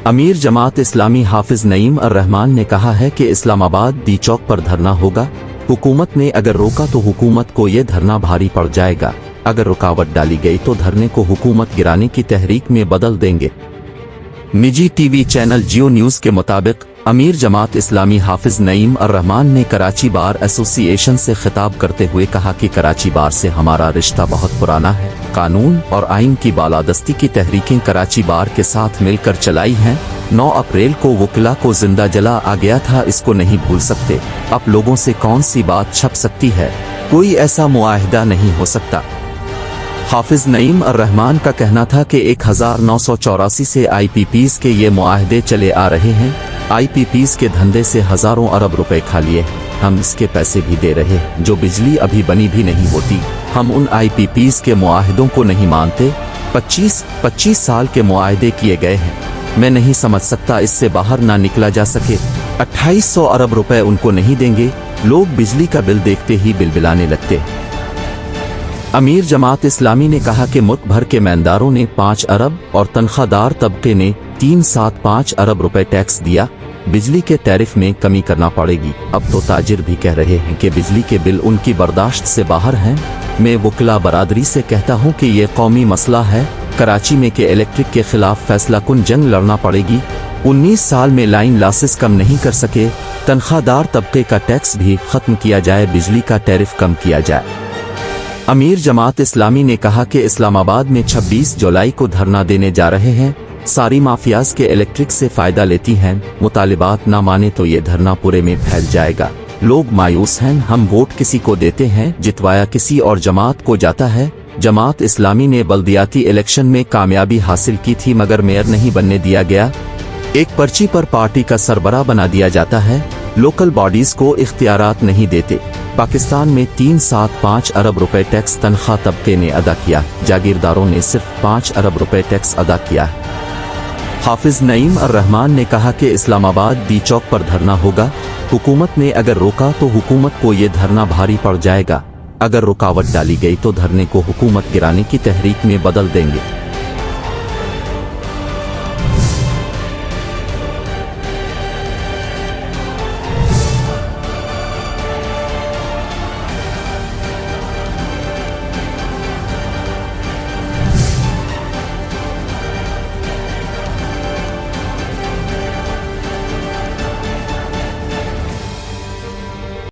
अमीर जमात इस्लामी हाफिज नईम अर्रहमान ने कहा है कि इस्लामाबाद डी चौक पर धरना होगा। हुकूमत ने अगर रोका तो हुकूमत को ये धरना भारी पड़ जाएगा। अगर रुकावट डाली गई तो धरने को हुकूमत गिराने की तहरीक में बदल देंगे। निजी टीवी चैनल जियो न्यूज के मुताबिक अमीर जमात इस्लामी हाफिज नईम अर्रहमान ने कराची बार एसोसिएशन से खिताब करते हुए कहा कि कराची बार से हमारा रिश्ता बहुत पुराना है। कानून और आइन की बालादस्ती की तहरीकें कराची बार के साथ मिलकर चलाई हैं। 9 अप्रैल को वकीला को जिंदा जला आ गया था, इसको नहीं भूल सकते। अब लोगों से कौन सी बात छप सकती है? कोई ऐसा मुआहिदा नहीं हो सकता। हाफिज नईम अर्रहमान का कहना था कि 1984 से IPPs के ये मुआहदे चले आ रहे हैं। IPPs के धंधे से हजारों अरब रुपए खा लिए, हम इसके पैसे भी दे रहे हैं। जो बिजली अभी बनी भी नहीं होती, हम उन IPPs के मुआहदों को नहीं मानते। 25 साल के मुआहदे किए गए हैं। मैं नहीं समझ सकता इससे बाहर ना निकला जा सके। 2800 अरब रुपए उनको नहीं देंगे। लोग बिजली का बिल देखते ही बिलबिलाने लगते। अमीर जमात इस्लामी ने कहा कि मुल्क भर के मैनदारों ने 5 अरब और तनख्वाहदार तबके ने 375 अरब रुपए टैक्स दिया। बिजली के टैरिफ में कमी करना पड़ेगी। अब तो ताजिर भी कह रहे हैं कि बिजली के बिल उनकी बर्दाश्त से बाहर हैं। मैं वकीला बरादरी से कहता हूं कि ये कौमी मसला है। कराची में के इलेक्ट्रिक के खिलाफ फैसला कुन जंग लड़ना पड़ेगी। 19 साल में लाइन लॉसेस कम नहीं कर सके। तनख्वाहदार तबके का टैक्स भी खत्म किया जाए, बिजली का टैरिफ कम किया जाए। अमीर जमात इस्लामी ने कहा कि इस्लामाबाद में 26 जुलाई को धरना देने जा रहे हैं। सारी माफियाज के इलेक्ट्रिक से फायदा लेती हैं। मुतालिबात ना माने तो ये धरना पूरे में फैल जाएगा। लोग मायूस हैं। हम वोट किसी को देते हैं, जितवाया किसी और जमात को जाता है। जमात इस्लामी ने बल्दियाती इलेक्शन में कामयाबी हासिल की थी, मगर मेयर नहीं बनने दिया गया। एक पर्ची पर पार्टी का सरबराह बना दिया जाता है। लोकल बॉडीज को इख्तियारात नहीं देते। पाकिस्तान में 375 अरब रुपए टैक्स तनख्वाह तबके ने अदा किया। जागीरदारों ने सिर्फ 5 अरब रुपए टैक्स अदा किया है। हाफिज नईम अर्रहमान ने कहा कि इस्लामाबाद डी चौक पर धरना होगा। हुकूमत ने अगर रोका तो हुकूमत को ये धरना भारी पड़ जाएगा। अगर रुकावट डाली गई तो धरने को हुकूमत गिराने की तहरीक में बदल देंगे।